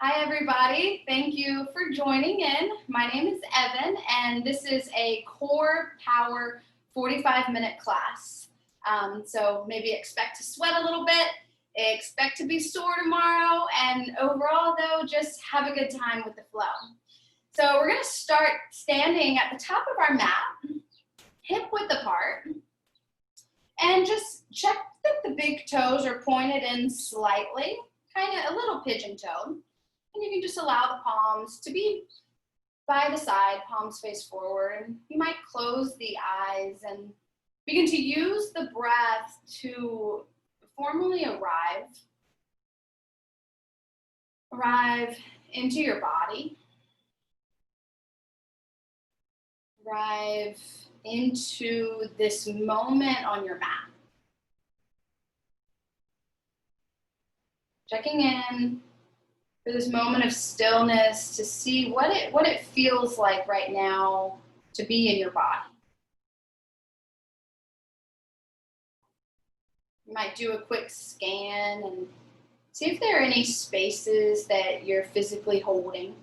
Hi, everybody. Thank you for joining in. My name is Evan, and this is a core power 45-minute class. So maybe expect to sweat a little bit, expect to be sore tomorrow, and overall, though, just have a good time with the flow. So we're going to start standing at the top of our mat, hip width apart, and just check that the big toes are pointed in slightly, kind of a little pigeon-toed. And you can just allow the palms to be by the side, palms face forward. You might close the eyes and begin to use the breath to formally arrive into your body, arrive into this moment on your mat. Checking in for this moment of stillness to see what it feels like right now to be in your body. You might do a quick scan and see if there are any spaces that you're physically holding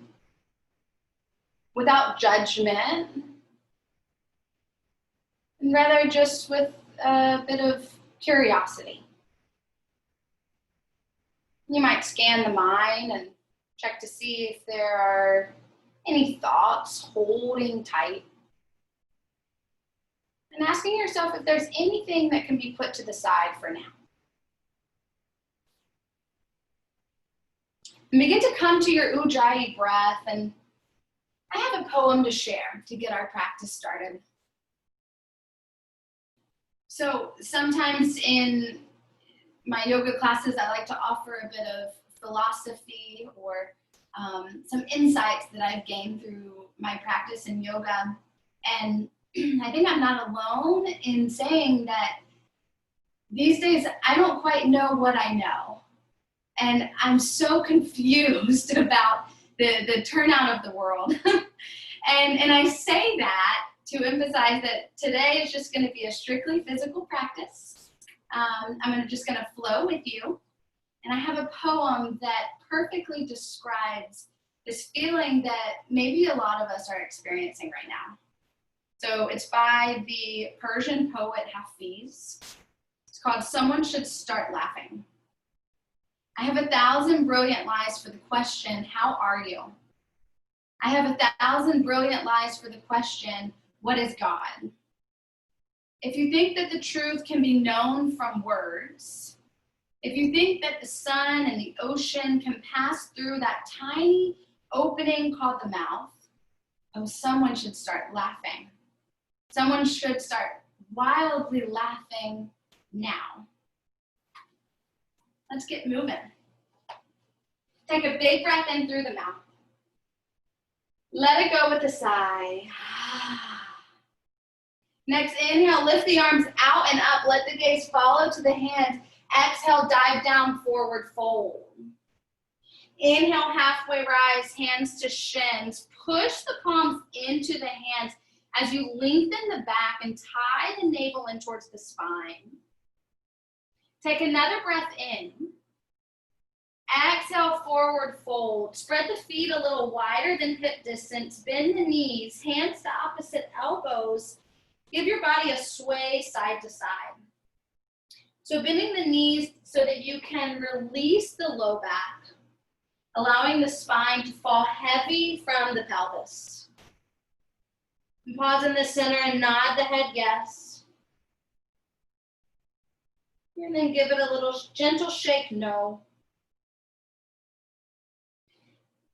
without judgment, and rather just with a bit of curiosity. You might scan the mind and check to see if there are any thoughts holding tight. And asking yourself if there's anything that can be put to the side for now. And begin to come to your Ujjayi breath, and I have a poem to share to get our practice started. So sometimes in my yoga classes, I like to offer a bit of philosophy or some insights that I've gained through my practice in yoga. And I think I'm not alone in saying that these days I don't quite know what I know. And I'm so confused about the turnout of the world. and I say that to emphasize that today is just going to be a strictly physical practice. I'm just going to flow with you. And I have a poem that perfectly describes this feeling that maybe a lot of us are experiencing right now. So it's by the Persian poet Hafiz. It's called Someone Should Start Laughing. I have 1,000 brilliant lies for the question, how are you? I have 1,000 brilliant lies for the question, what is God? If you think that the truth can be known from words, if you think that the sun and the ocean can pass through that tiny opening called the mouth, oh, someone should start laughing. Someone should start wildly laughing now. Let's get moving. Take a big breath in through the mouth. Let it go with a sigh. Next, inhale, lift the arms out and up. Let the gaze follow to the hands. Exhale, dive down, forward fold. Inhale, halfway rise, hands to shins. Push the palms into the hands as you lengthen the back and tie the navel in towards the spine. Take another breath in. Exhale, forward fold. Spread the feet a little wider than hip distance. Bend the knees, hands to opposite elbows. Give your body a sway side to side. So bending the knees so that you can release the low back, allowing the spine to fall heavy from the pelvis. And pause in the center and nod the head yes. And then give it a little gentle shake no.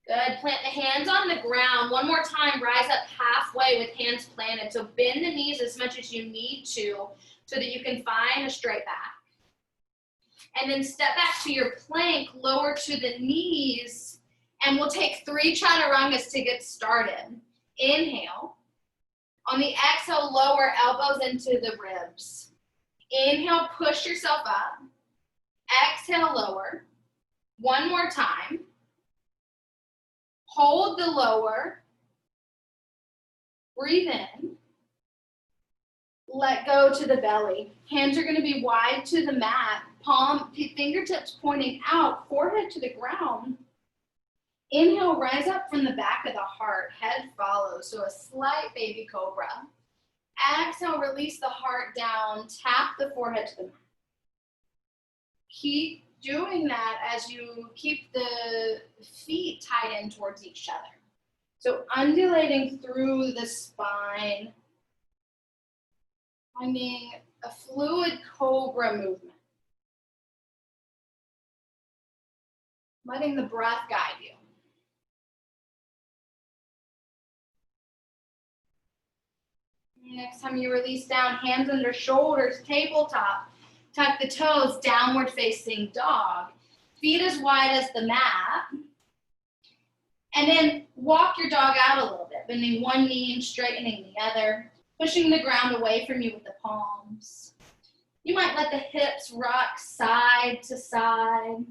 Good, plant the hands on the ground. One more time, rise up halfway with hands planted. So bend the knees as much as you need to so that you can find a straight back. And then step back to your plank, lower to the knees, and we'll take 3 chaturangas to get started. Inhale. On the exhale, lower elbows into the ribs. Inhale, push yourself up. Exhale, lower. One more time. Hold the lower. Breathe in. Let go to the belly. Hands are going to be wide to the mat. Fingertips pointing out, forehead to the ground. Inhale, rise up from the back of the heart, head follows, so a slight baby cobra. Exhale, release the heart down, tap the forehead to the mat. Keep doing that as you keep the feet tied in towards each other. So undulating through the spine, finding a fluid cobra movement. Letting the breath guide you. Next time you release down, hands under shoulders, tabletop. Tuck the toes, downward facing dog. Feet as wide as the mat. And then walk your dog out a little bit, bending one knee and straightening the other, pushing the ground away from you with the palms. You might let the hips rock side to side.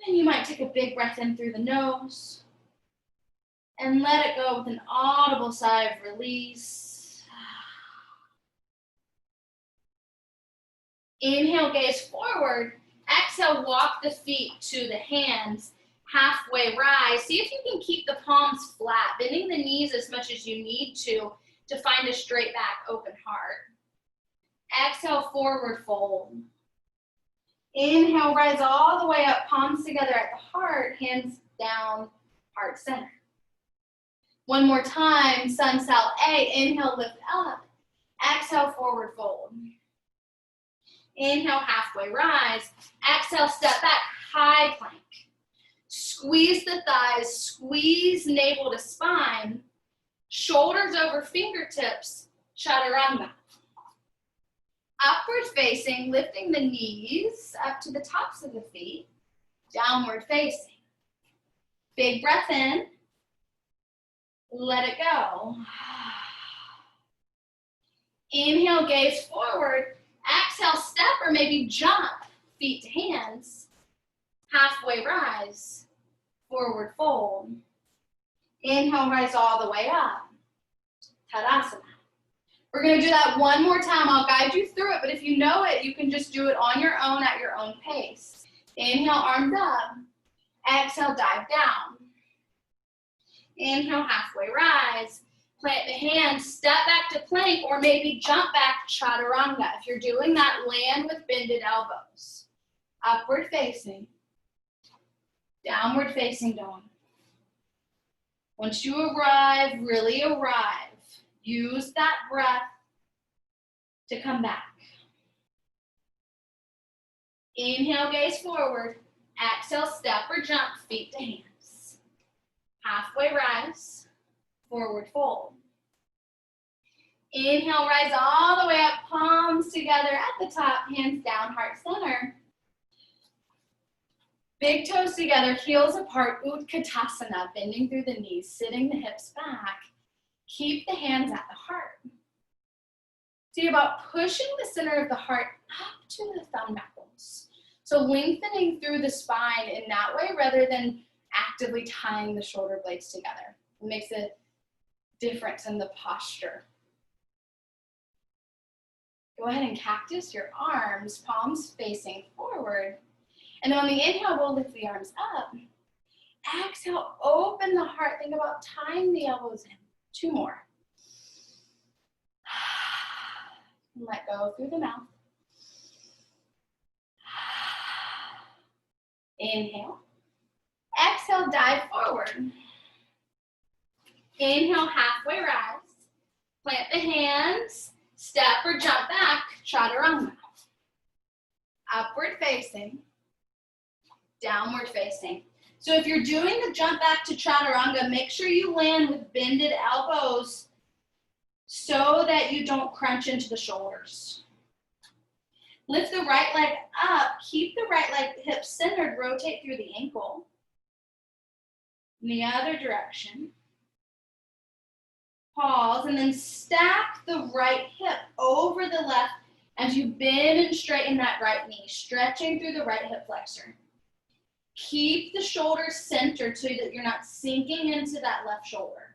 And you might take a big breath in through the nose and let it go with an audible sigh of release. Inhale, gaze forward. Exhale, walk the feet to the hands. Halfway rise. See if you can keep the palms flat, bending the knees as much as you need to find a straight back, open heart. Exhale, forward fold. Inhale, rise all the way up, palms together at the heart, hands down, heart center. One more time, sun cell A. Inhale, lift up. Exhale, forward fold. Inhale, halfway rise. Exhale, step back, high plank. Squeeze the thighs, squeeze navel to spine. Shoulders over fingertips, chaturanga. Upward facing, lifting the knees up to the tops of the feet. Downward facing. Big breath in. Let it go. Inhale, gaze forward. Exhale, step or maybe jump, feet to hands. Halfway rise, forward fold. Inhale, rise all the way up. Tadasana. We're going to do that one more time. I'll guide you through it, but if you know it, you can just do it on your own at your own pace. Inhale, arms up. Exhale, dive down. Inhale, halfway rise. Plant the hands, step back to plank, or maybe jump back, chaturanga. If you're doing that, land with bended elbows. Upward facing. Downward facing dog. Once you arrive, really arrive. Use that breath to come back. Inhale, gaze forward. Exhale, step or jump, feet to hands. Halfway rise, forward fold. Inhale, rise all the way up, palms together at the top, hands down, heart center. Big toes together, heels apart, Utkatasana, bending through the knees, sitting the hips back. Keep the hands at the heart. See about pushing the center of the heart up to the thumb knuckles. So lengthening through the spine in that way rather than actively tying the shoulder blades together. It makes a difference in the posture. Go ahead and cactus your arms, palms facing forward. And on the inhale, we'll lift the arms up. Exhale, open the heart. Think about tying the elbows in. 2 more. Let go through the mouth. Inhale. Exhale, dive forward. Inhale, halfway rise. Plant the hands. Step or jump back, chaturanga. Upward facing. Downward facing. So if you're doing the jump back to chaturanga, make sure you land with bended elbows so that you don't crunch into the shoulders. Lift the right leg up, keep the right leg hip centered, rotate through the ankle. In the other direction. Pause and then stack the right hip over the left as you bend and straighten that right knee, stretching through the right hip flexor. Keep the shoulders centered so that you're not sinking into that left shoulder.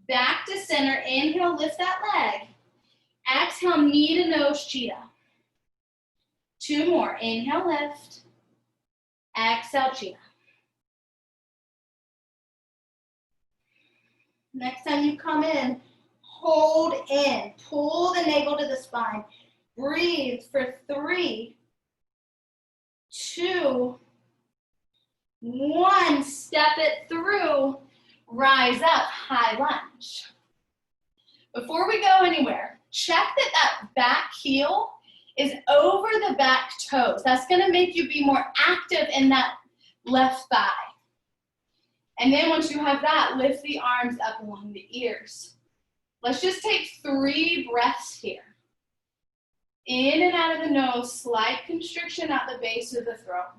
Back to center, inhale, lift that leg. Exhale, knee to nose, cheetah. 2 more. Inhale, lift. Exhale, cheetah. Next time you come in, hold in. Pull the navel to the spine. Breathe for 3, 2, 1. Step it through. Rise up, high lunge. Before we go anywhere, check that that back heel is over the back toes. That's gonna make you be more active in that left thigh. And then once you have that, lift the arms up along the ears. Let's just take 3 breaths here. In and out of the nose, slight constriction at the base of the throat.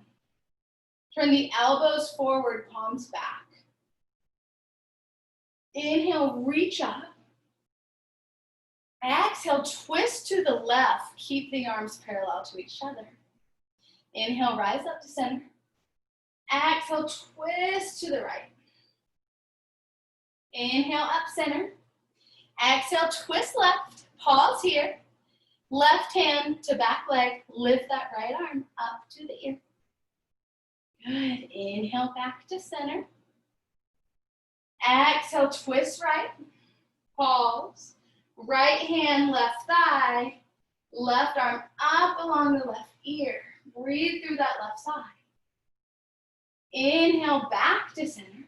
Turn the elbows forward, palms back. Inhale, reach up. Exhale, twist to the left. Keep the arms parallel to each other. Inhale, rise up to center. Exhale, twist to the right. Inhale, up center. Exhale, twist left. Pause here. Left hand to back leg. Lift that right arm up to the ear. Good. Inhale, back to center. Exhale, twist right. Pause. Right hand, left thigh. Left arm up along the left ear. Breathe through that left side. Inhale, back to center.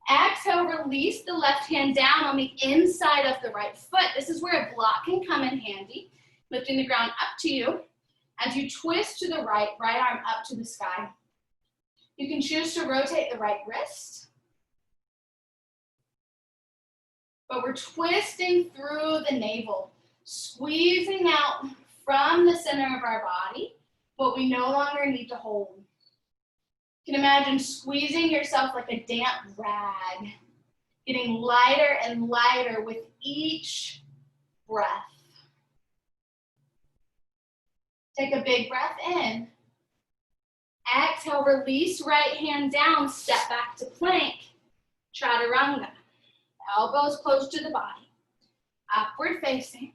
Exhale, release the left hand down on the inside of the right foot. This is where a block can come in handy. Lifting the ground up to you. As you twist to the right, right arm up to the sky. You can choose to rotate the right wrist. But we're twisting through the navel, squeezing out from the center of our body what we no longer need to hold. You can imagine squeezing yourself like a damp rag, getting lighter and lighter with each breath. Take a big breath in. Exhale, release right hand down, step back to plank, chaturanga. Elbows close to the body. Upward facing.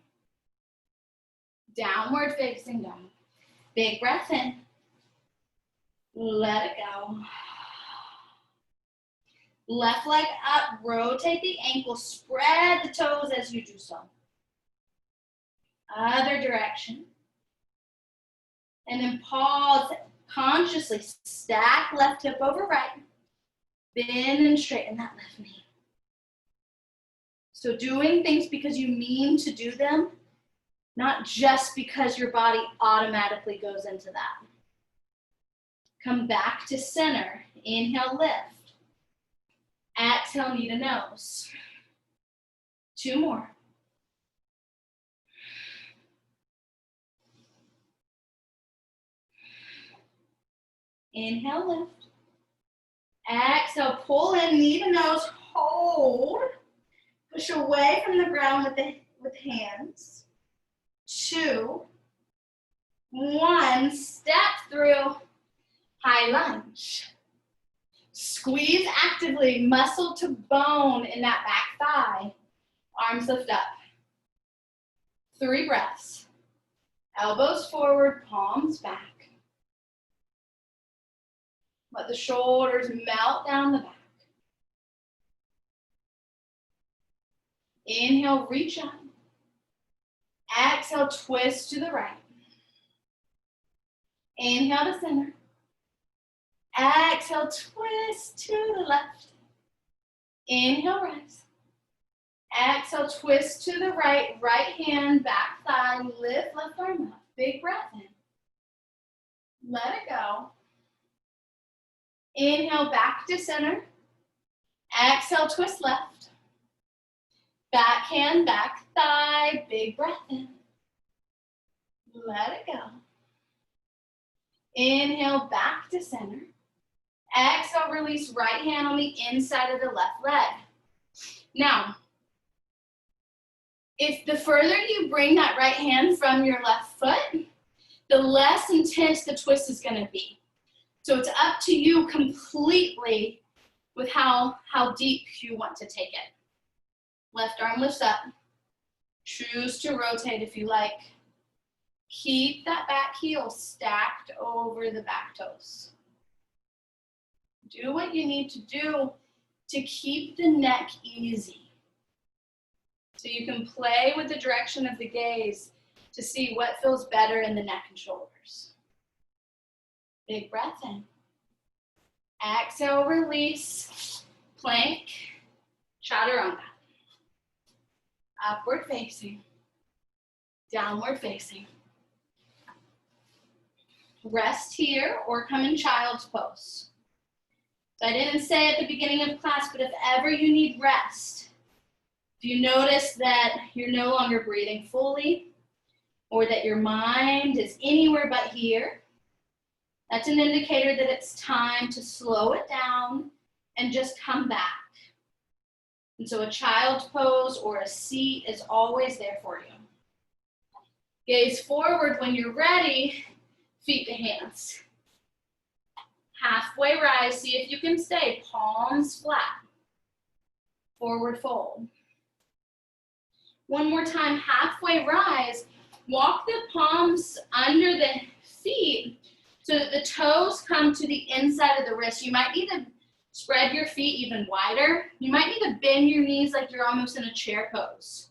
Downward facing dog. Big breath in. Let it go. Left leg up, rotate the ankle, spread the toes as you do so. Other direction. And then pause, consciously stack left hip over right. Bend and straighten that left knee. So doing things because you mean to do them, not just because your body automatically goes into that. Come back to center. Inhale, lift. Exhale, knee to nose. 2 more. Inhale, lift. Exhale, pull in, knee to nose, hold. Push away from the ground with hands. 2, 1, step through, high lunge. Squeeze actively, muscle to bone in that back thigh. Arms lift up. 3 breaths. Elbows forward, palms back. Let the shoulders melt down the back. Inhale, reach up. Exhale, twist to the right. Inhale to center. Exhale, twist to the left. Inhale, rise. Exhale, twist to the right. Right hand, back thigh, lift left arm up. Big breath in. Let it go. Inhale, back to center. Exhale, twist left. Back hand, back thigh, big breath in. Let it go. Inhale, back to center. Exhale, release right hand on the inside of the left leg. Now, if the further you bring that right hand from your left foot, the less intense the twist is going to be. So it's up to you completely with how deep you want to take it. Left arm lifts up. Choose to rotate if you like. Keep that back heel stacked over the back toes. Do what you need to do to keep the neck easy. So you can play with the direction of the gaze to see what feels better in the neck and shoulders. Big breath in. Exhale, release, plank, chaturanga. Upward facing, downward facing. Rest here or come in child's pose. So I didn't say at the beginning of class, but if ever you need rest, if you notice that you're no longer breathing fully or that your mind is anywhere but here, that's an indicator that it's time to slow it down and just come back. And so a child's pose or a seat is always there for you. Gaze forward when you're ready, feet to hands. Halfway rise, see if you can stay palms flat. Forward fold. One more time, halfway rise. Walk the palms under the feet so that the toes come to the inside of the wrist. You might need to spread your feet even wider. You might need to bend your knees like you're almost in a chair pose.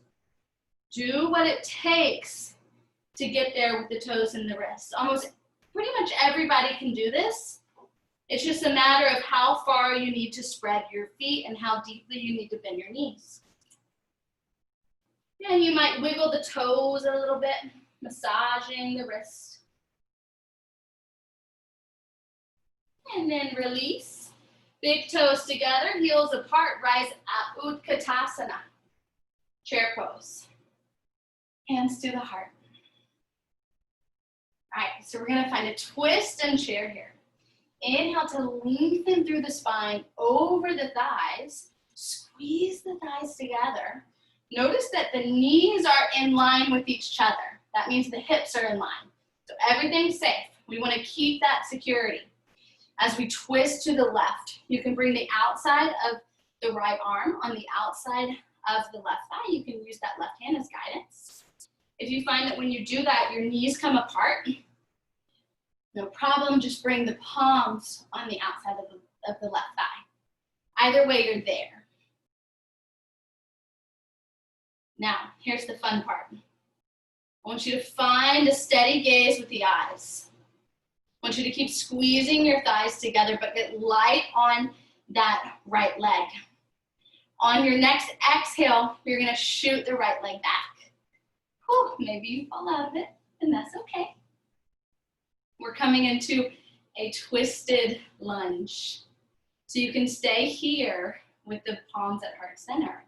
Do what it takes to get there with the toes and the wrists. Almost pretty much everybody can do this. It's just a matter of how far you need to spread your feet and how deeply you need to bend your knees. And you might wiggle the toes a little bit, massaging the wrist. And then release. Big toes together, heels apart, rise up, Utkatasana. Chair pose. Hands to the heart. All right, so we're gonna find a twist and chair here. Inhale to lengthen through the spine, over the thighs. Squeeze the thighs together. Notice that the knees are in line with each other. That means the hips are in line. So everything's safe. We wanna keep that security. As we twist to the left, you can bring the outside of the right arm on the outside of the left thigh. You can use that left hand as guidance. If you find that when you do that, your knees come apart, no problem, just bring the palms on the outside of the left thigh. Either way, you're there. Now, here's the fun part. I want you to find a steady gaze with the eyes. I want you to keep squeezing your thighs together, but get light on that right leg. On your next exhale, you're gonna shoot the right leg back. Whew, maybe you fall out of it, and that's okay. We're coming into a twisted lunge. So you can stay here with the palms at heart center,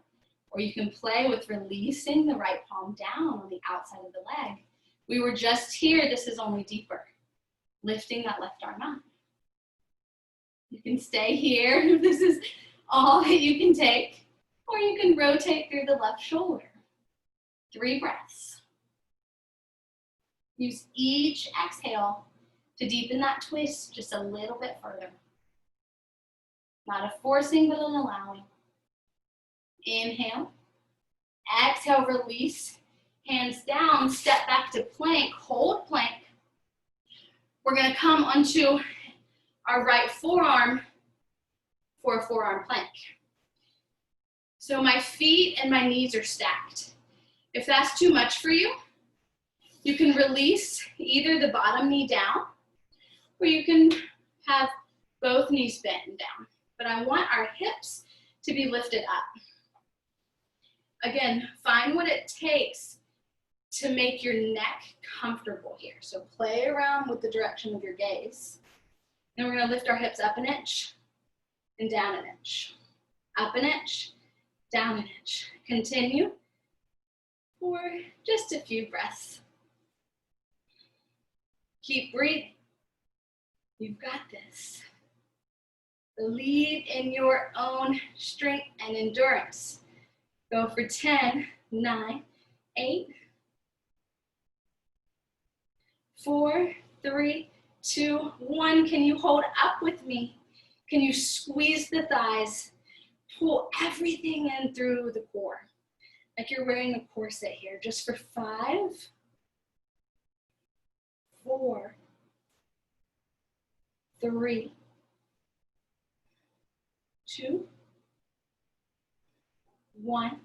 or you can play with releasing the right palm down on the outside of the leg. We were just here, this is only deeper. Lifting that left arm up. You can stay here if this is all that you can take, or you can rotate through the left shoulder. 3 breaths. Use each exhale to deepen that twist just a little bit further. Not a forcing, but an allowing. Inhale. Exhale, release. Hands down, step back to plank, hold plank. We're gonna come onto our right forearm for a forearm plank. So my feet and my knees are stacked. If that's too much for you, you can release either the bottom knee down, or you can have both knees bent down. But I want our hips to be lifted up. Again, find what it takes to make your neck comfortable here. So play around with the direction of your gaze. Then we're gonna lift our hips up an inch and down an inch. Up an inch, down an inch. Continue for just a few breaths. Keep breathing. You've got this. Believe in your own strength and endurance. Go for 10, 9, 8, 4, 3, 2, 1. Can you hold up with me? Can you squeeze the thighs? Pull everything in through the core. like you're wearing a corset here, just for 5, 4, 3, 2, 1.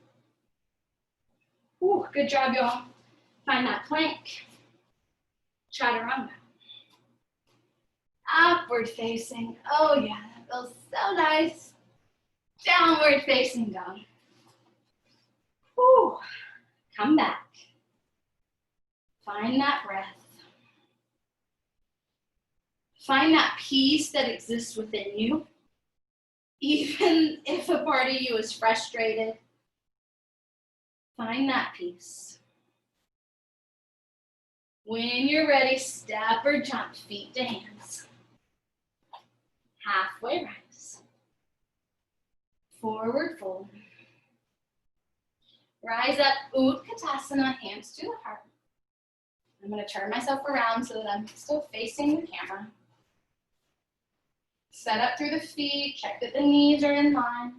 Ooh, good job, y'all. Find that plank. Chaturanga. Upward facing. Oh yeah, that feels so nice. Downward facing dog. Whew. Come back. Find that breath. Find that peace that exists within you. Even if a part of you is frustrated, find that peace. When you're ready, step or jump, feet to hands. Halfway rise. Forward fold. Rise up, Utkatasana, hands to the heart. I'm going to turn myself around so that I'm still facing the camera. Set up through the feet, check that the knees are in line.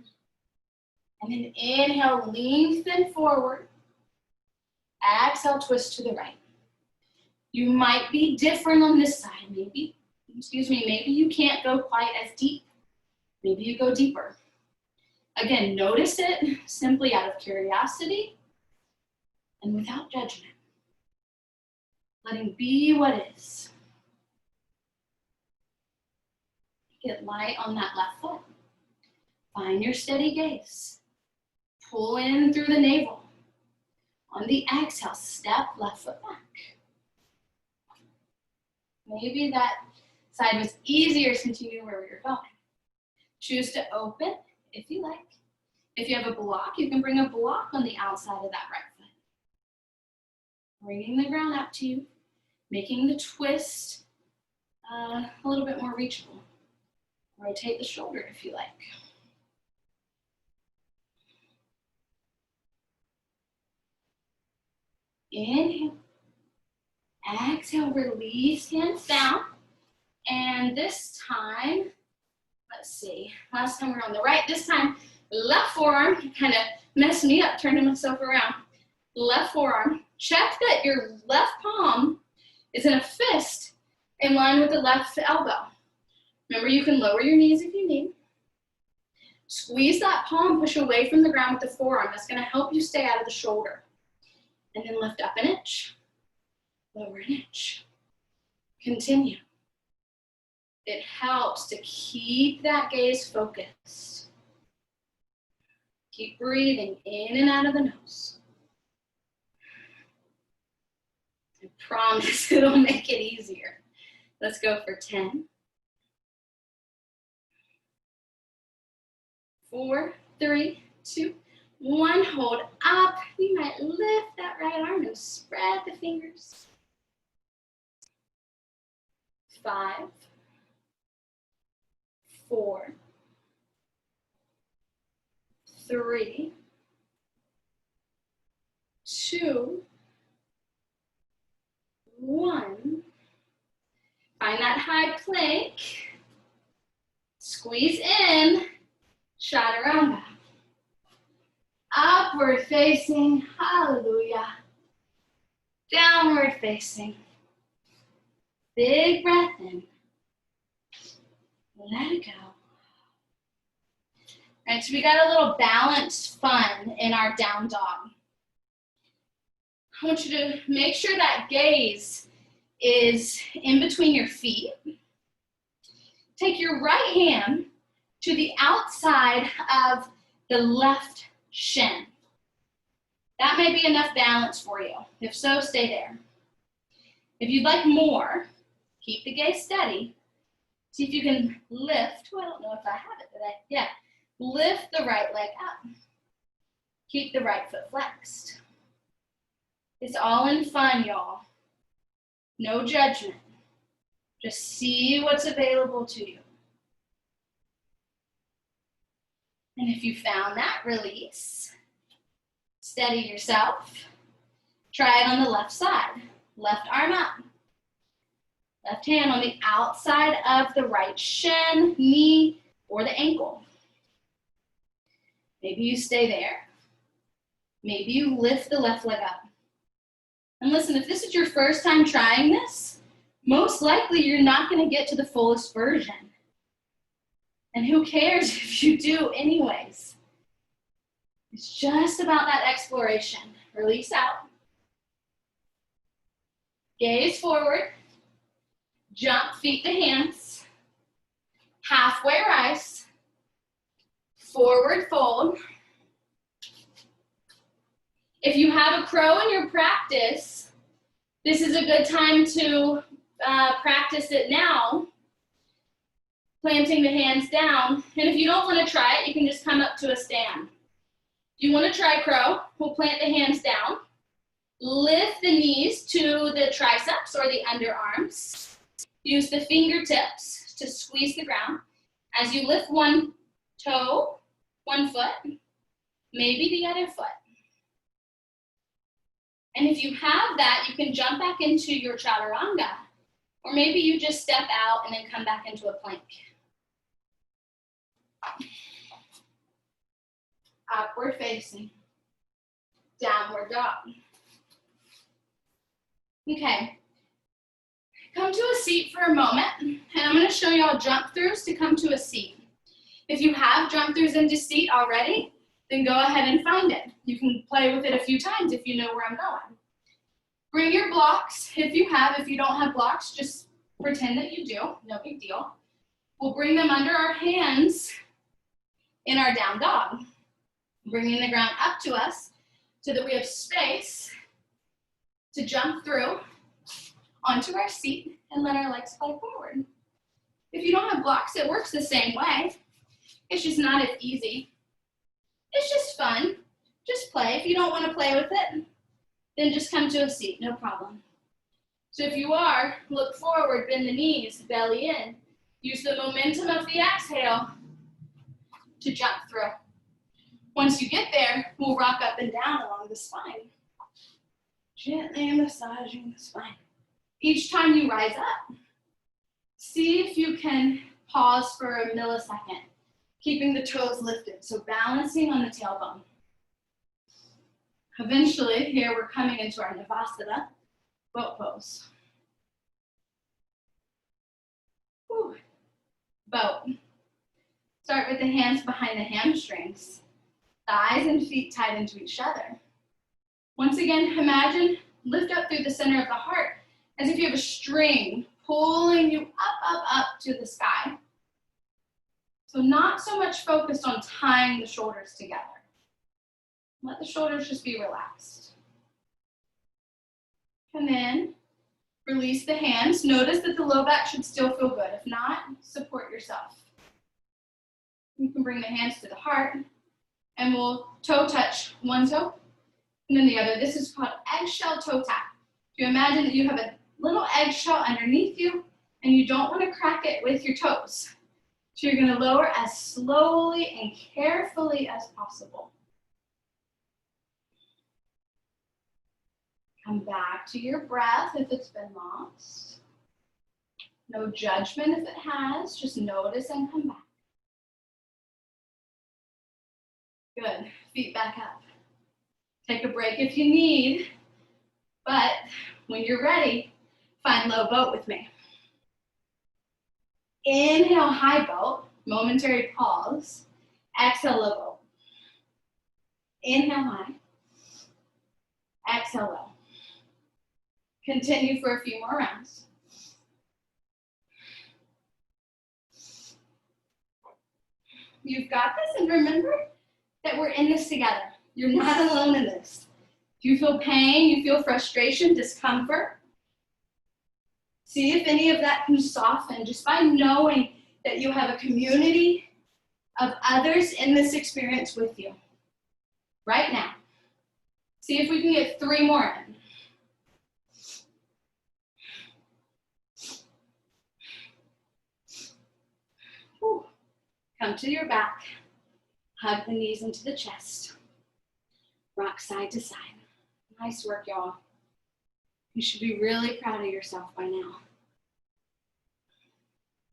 And then inhale, lengthen forward. Exhale, twist to the right. You might be different on this side. Maybe you can't go quite as deep. Maybe you go deeper. Again, notice it simply out of curiosity and without judgment. Letting be what is. Get light on that left foot. Find your steady gaze. Pull in through the navel. On the exhale, step left foot back. Maybe that side was easier since you knew where we were going. Choose to open if you like. If you have a block, you can bring a block on the outside of that right foot. Bringing the ground out to you, making the twist a little bit more reachable. Rotate the shoulder if you like. Inhale. Exhale, release hands down. And this time, let's see, last time we were on the right, this time, left forearm, kind of messed me up, turning myself around. Left forearm, check that your left palm is in a fist in line with the left elbow. Remember, you can lower your knees if you need. Squeeze that palm, push away from the ground with the forearm. That's gonna help you stay out of the shoulder. And then lift up an inch, lower an inch. Continue. It helps to keep that gaze focused. Keep breathing in and out of the nose. I promise it'll make it easier. Let's go for 10. 4, 3, 2, 1. Hold up. You might lift that right arm and spread the fingers. 5, 4, 3, 2, 1. Find that high plank. Squeeze in. Chaturanga. Upward facing. Hallelujah. Downward facing. Big breath in. Let it go. All right, so we got a little balanced fun in our down dog. I want you to make sure that gaze is in between your feet. Take your right hand to the outside of the left shin. That may be enough balance for you. If so, stay there. If you'd like more, keep the gaze steady. See if you can lift. Oh, I don't know if I have it today. Yeah. Lift the right leg up. Keep the right foot flexed. It's all in fun, y'all. No judgment. Just see what's available to you. And if you found that, release. Steady yourself. Try it on the left side. Left arm up. Left hand on the outside of the right shin, knee, or the ankle. Maybe you stay there. Maybe you lift the left leg up. And listen, if this is your first time trying this, most likely you're not going to get to the fullest version. And who cares if you do anyways? It's just about that exploration. Release out. Gaze forward. Jump feet to hands. Halfway rise. Forward fold. If you have a crow in your practice, this is a good time to practice it now. Planting the hands down. And if you don't want to try it, you can just come up to a stand. If you want to try crow, we'll plant the hands down. Lift the knees to the triceps or the underarms. Use the fingertips to squeeze the ground. As you lift one toe, one foot, maybe the other foot. And if you have that, you can jump back into your chaturanga. Or maybe you just step out and then come back into a plank. Upward facing. Downward dog. Okay. Come to a seat for a moment, and I'm going to show you all jump throughs to come to a seat. If you have jump throughs into seat already, then go ahead and find it. You can play with it a few times if you know where I'm going. Bring your blocks if you have. If you don't have blocks, just pretend that you do. No big deal. We'll bring them under our hands in our down dog. Bringing the ground up to us so that we have space to jump through onto our seat and let our legs fly forward. If you don't have blocks, it works the same way. It's just not as easy. It's just fun. Just play. If you don't want to play with it, then just come to a seat, no problem. So if you are, look forward, bend the knees, belly in. Use the momentum of the exhale to jump through. Once you get there, we'll rock up and down along the spine. Gently massaging the spine. Each time you rise up, see if you can pause for a millisecond, keeping the toes lifted, so balancing on the tailbone. Eventually, here we're coming into our Navasana, boat pose. Whew. Boat. Start with the hands behind the hamstrings, thighs and feet tied into each other. Once again, imagine lift up through the center of the heart as if you have a string pulling you up to the sky. So not so much focused on tying the shoulders together. Let the shoulders just be relaxed. Come in, release the hands. Notice that the low back should still feel good. If not, support yourself. You can bring the hands to the heart and we'll toe touch one toe and then the other. This is called eggshell toe tap. You imagine that you have a little eggshell underneath you and you don't want to crack it with your toes. So you're going to lower as slowly and carefully as possible. Come back to your breath if it's been lost. No judgment if it has, just notice and come back. Good, feet back up. Take a break if you need, but when you're ready, find low boat with me. Inhale, high boat, momentary pause. Exhale, low boat. Inhale, high. Exhale, low. Continue for a few more rounds. You've got this, and remember that we're in this together. You're not alone in this. If you feel pain, you feel frustration, discomfort, see if any of that can soften just by knowing that you have a community of others in this experience with you right now. See if we can get 3 more in. Whew. Come to your back. Hug the knees into the chest. Rock side to side. Nice work, y'all. You should be really proud of yourself by now.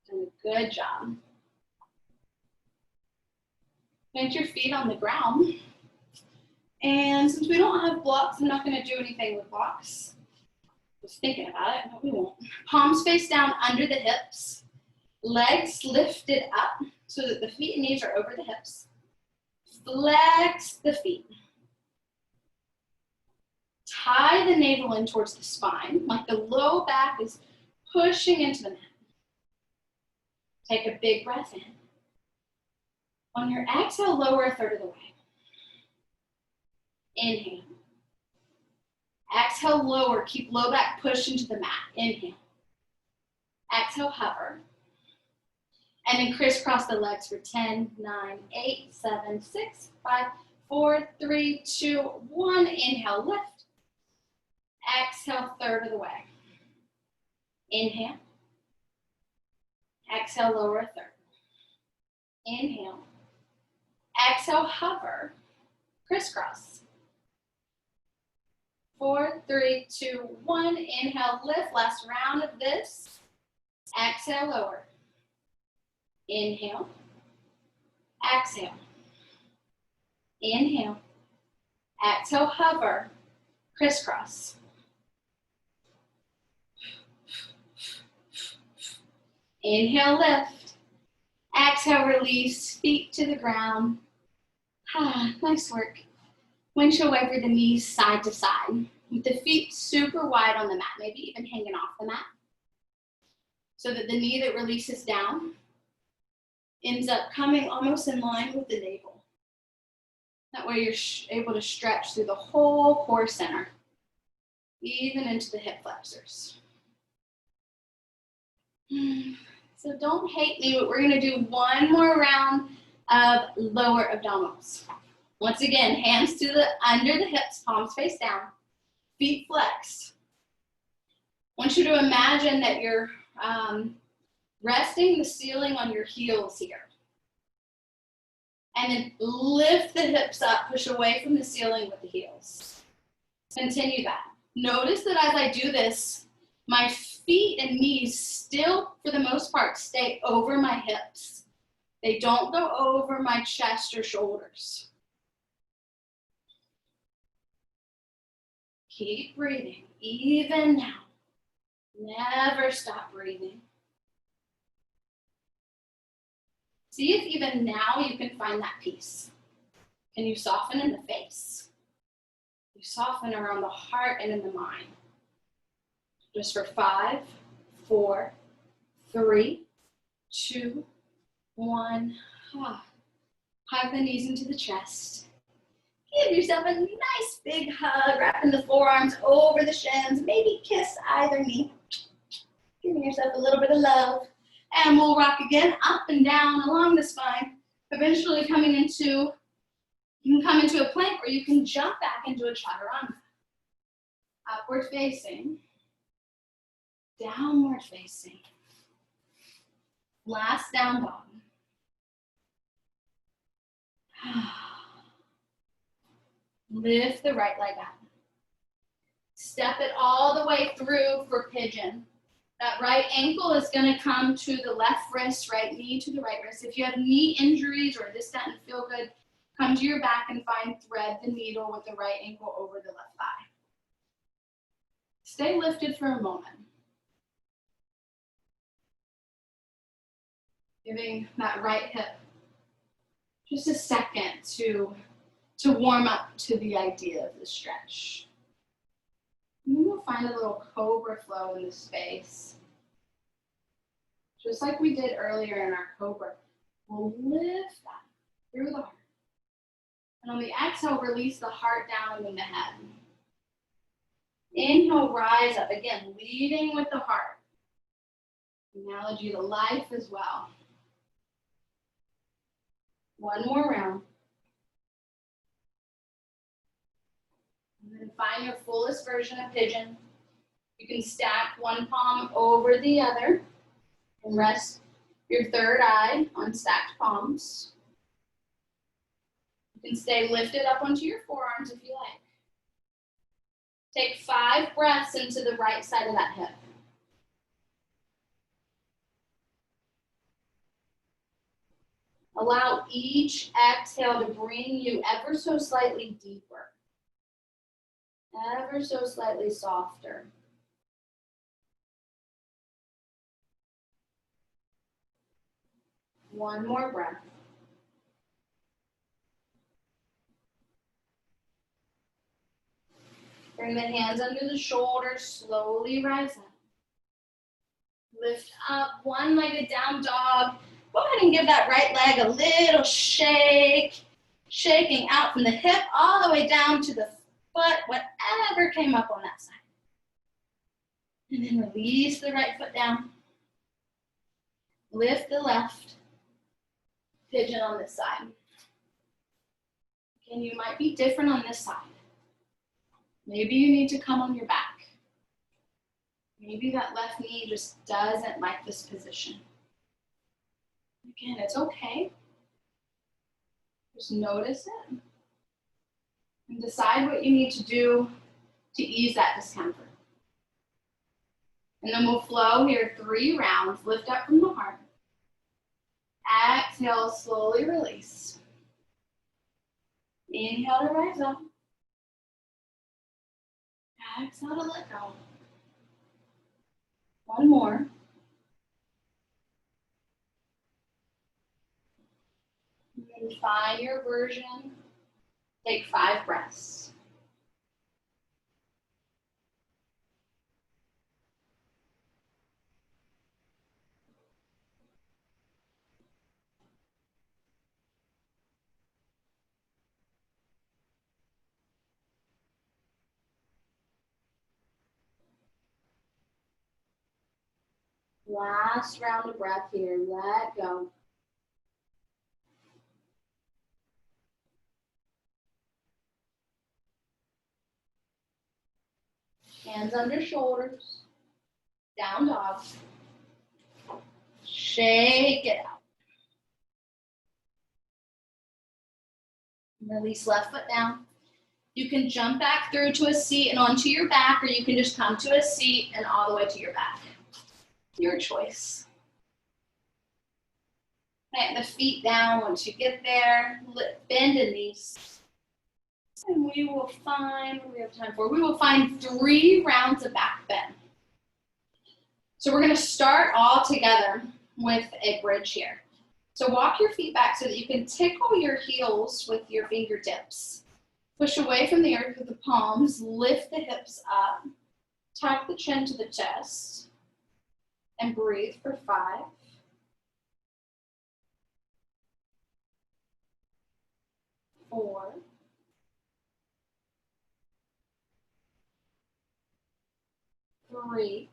Done a good job. Plant your feet on the ground And since we don't have blocks, I'm not going to do anything with blocks. Just thinking about it, but we won't. Palms face down under the hips. Legs lifted up so that the feet and knees are over the hips. Flex the feet. Tie the navel in towards the spine, like the low back is pushing into the mat. Take a big breath in. On your exhale, lower a third of the way. Inhale. Exhale, lower. Keep low back push into the mat. Inhale. Exhale, hover. And then crisscross the legs for 10, 9, 8, 7, 6, 5, 4, 3, 2, 1. Inhale, lift. Exhale, third of the way. Inhale. Exhale, lower a third. Inhale. Exhale, hover. Crisscross. 4, 3, 2, 1. Inhale, lift. Last round of this. Exhale, lower. Inhale. Exhale. Inhale. Exhale, hover. Crisscross. Inhale, lift. Exhale, release. Feet to the ground. Nice work. Windshield wiper the knees side to side. With the feet super wide on the mat, maybe even hanging off the mat. So that the knee that releases down ends up coming almost in line with the navel. That way you're able to stretch through the whole core center, even into the hip flexors. So don't hate me, but we're gonna do one more round of lower abdominals. Once again, hands to the under the hips, palms face down, feet flexed. I want you to imagine that you're resting the ceiling on your heels here. And then lift the hips up, push away from the ceiling with the heels. Continue that. Notice that as I do this, my feet and knees still, for the most part, stay over my hips. They don't go over my chest or shoulders. Keep breathing, even now. Never stop breathing. See if even now you can find that peace. Can you soften in the face? You soften around the heart and in the mind. Just for 5, 4, 3, 2, 1. Hug the knees into the chest. Give yourself a nice big hug, wrapping the forearms over the shins. Maybe kiss either knee. Giving yourself a little bit of love. And we'll rock again, up and down along the spine. Eventually coming into, you can come into a plank or you can jump back into a chaturanga. Upward facing. Downward facing. Last down dog. Lift the right leg up. Step it all the way through for pigeon. That right ankle is going to come to the left wrist, right knee to the right wrist. If you have knee injuries or this doesn't feel good, come to your back and thread the needle with the right ankle over the left thigh. Stay lifted for a moment. Giving that right hip just a second to warm up to the idea of the stretch. And then we'll find a little cobra flow in the space. Just like we did earlier in our cobra. We'll lift that through the heart. And on the exhale, release the heart down and then the head. Inhale, rise up. Again, leading with the heart. Analogy to life as well. One more round. And then find your fullest version of pigeon. You can stack one palm over the other and rest your third eye on stacked palms. You can stay lifted up onto your forearms if you like. Take 5 breaths into the right side of that hip. Allow each exhale to bring you ever so slightly deeper. Ever so slightly softer. One more breath. Bring the hands under the shoulders, slowly rise up. Lift up, one-legged down dog. Go ahead and give that right leg a little shake. Shaking out from the hip all the way down to the foot, whatever came up on that side. And then release the right foot down. Lift the left. Pigeon on this side. Again, you might be different on this side. Maybe you need to come on your back. Maybe that left knee just doesn't like this position. Again, it's okay. Just notice it. And decide what you need to do to ease that discomfort. And then we'll flow here 3 rounds. Lift up from the heart. Exhale, slowly release. Inhale to rise up. Exhale to let go. One more. And then find your version. Take 5 breaths. Last round of breath here. Let go. Hands under shoulders. Down dog. Shake it out. Release left foot down. You can jump back through to a seat and onto your back, or you can just come to a seat and all the way to your back. Your choice. Plant the feet down once you get there. Bend in knees. And we will find, what do we have time for? We will find 3 rounds of back bend. So we're going to start all together with a bridge here. So walk your feet back so that you can tickle your heels with your fingertips. Push away from the earth with the palms. Lift the hips up. Tuck the chin to the chest. And breathe for 5. 4. 3.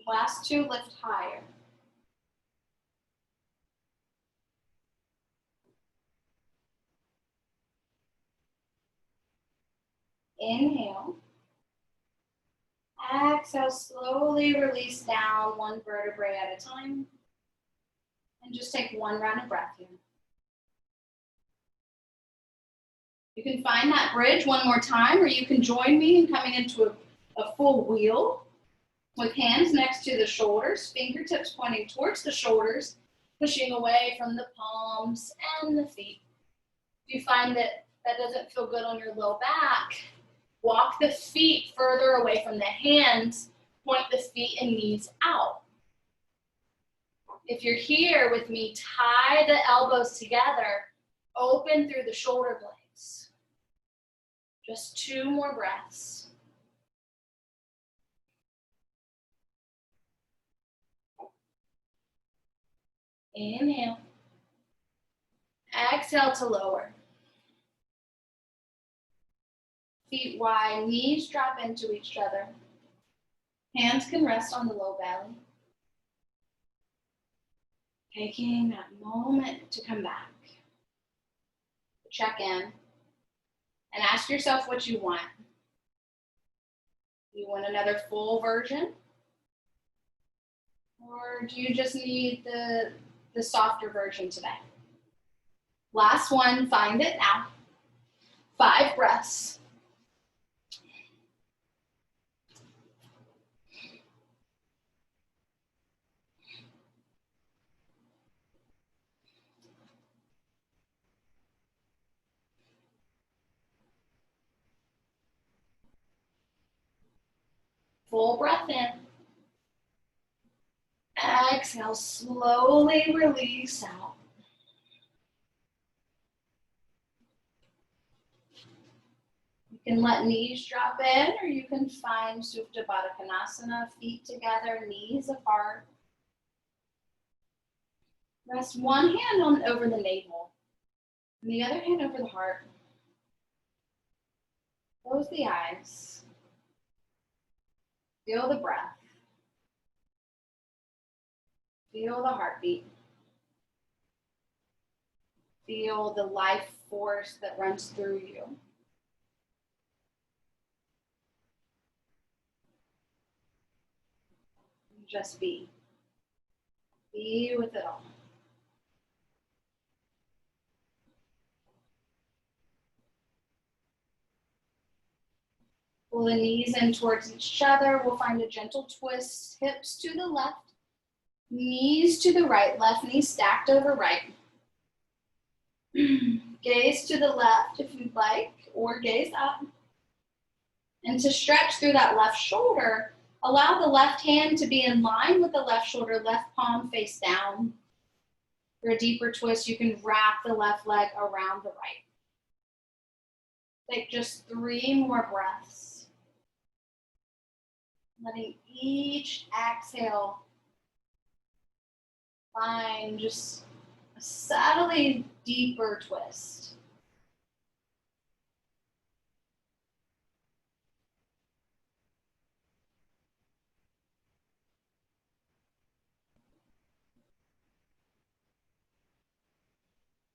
Last 2, lift higher. Inhale. Exhale, slowly release down 1 vertebrae at a time. And just take 1 round of breath here. You can find that bridge one more time, or you can join me in coming into a full wheel with hands next to the shoulders, fingertips pointing towards the shoulders, pushing away from the palms and the feet. If you find that that doesn't feel good on your low back, walk the feet further away from the hands, point the feet and knees out. If you're here with me, tie the elbows together, open through the shoulder blades. Just 2 more breaths. Inhale. Exhale to lower. Feet wide, knees drop into each other. Hands can rest on the low belly. Taking that moment to come back. Check in and ask yourself what you want. Do you want another full version? Or do you just need the softer version today? Last one, find it now. 5 breaths. full breath in. Exhale, slowly release out. You can let knees drop in, or you can find Supta Baddha Konasana, feet together, knees apart. Rest one hand on over the navel, and the other hand over the heart. Close the eyes. Feel the breath. Feel the heartbeat. Feel the life force that runs through you. Just be. Be with it all. Pull the knees in towards each other. We'll find a gentle twist. Hips to the left, knees to the right. Left knee stacked over right. Gaze to the left if you'd like, or gaze up. And to stretch through that left shoulder, allow the left hand to be in line with the left shoulder, left palm face down. For a deeper twist, you can wrap the left leg around the right. Take just 3 more breaths. Letting each exhale find just a subtly deeper twist.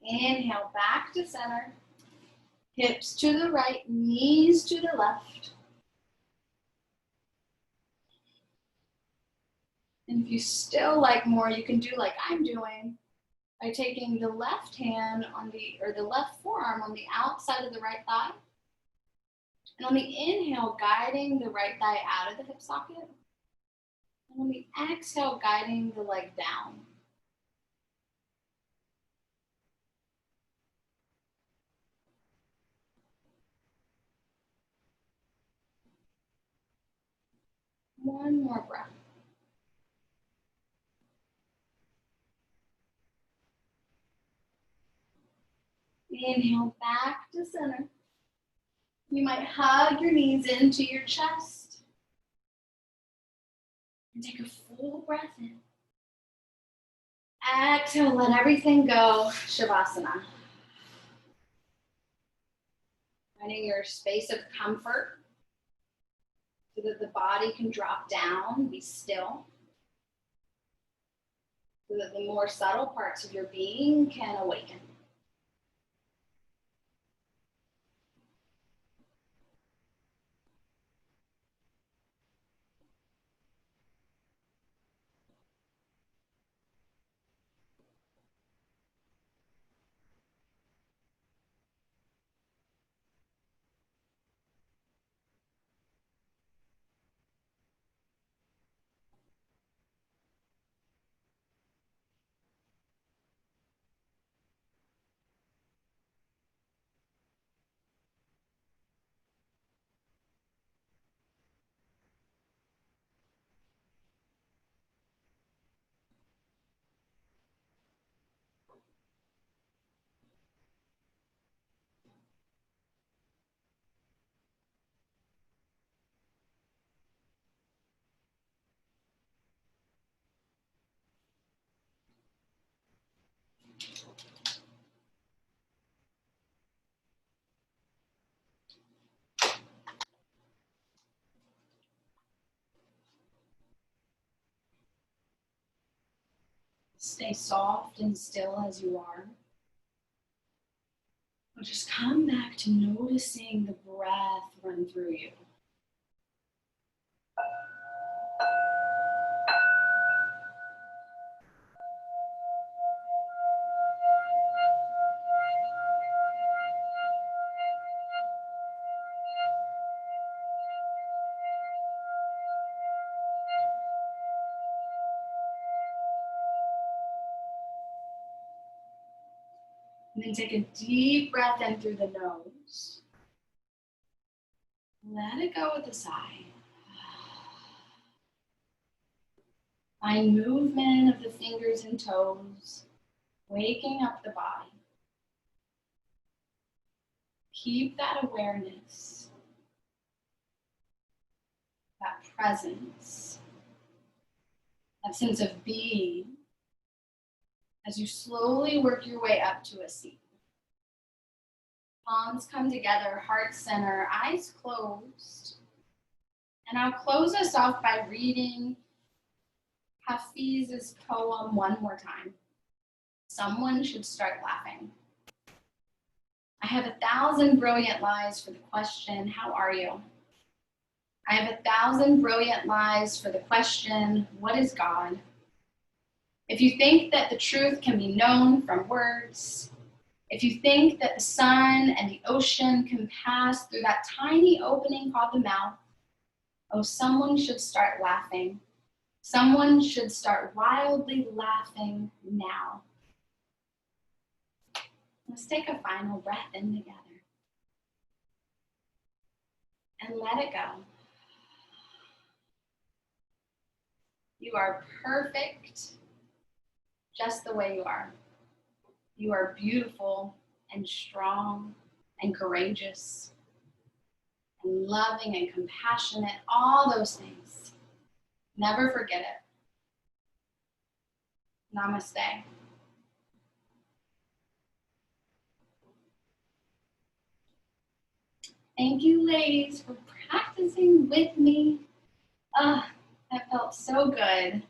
Inhale, back to center. Hips to the right, knees to the left. And if you still like more, you can do like I'm doing by taking the left hand on the left forearm on the outside of the right thigh. And on the inhale, guiding the right thigh out of the hip socket. And on the exhale, guiding the leg down. One more breath. Inhale, back to center. You might hug your knees into your chest. And take a full breath in. Exhale, let everything go. Shavasana. Finding your space of comfort so that the body can drop down, be still. So that the more subtle parts of your being can awaken. Stay soft and still as you are. But just come back to noticing the breath run through you. And then take a deep breath in through the nose. Let it go with a sigh. Find movement of the fingers and toes, waking up the body. Keep that awareness, that presence, that sense of being as you slowly work your way up to a seat. Palms come together, heart center, eyes closed. And I'll close us off by reading Hafiz's poem one more time. Someone should start laughing. I have 1,000 brilliant lies for the question, how are you? I have 1,000 brilliant lies for the question, what is God? If you think that the truth can be known from words, if you think that the sun and the ocean can pass through that tiny opening called the mouth, oh, someone should start laughing. Someone should start wildly laughing now. Let's take a final breath in together. And let it go. You are perfect just the way you are. You are beautiful and strong and courageous and loving and compassionate, all those things. Never forget it. Namaste. Thank you, ladies, for practicing with me. That felt so good.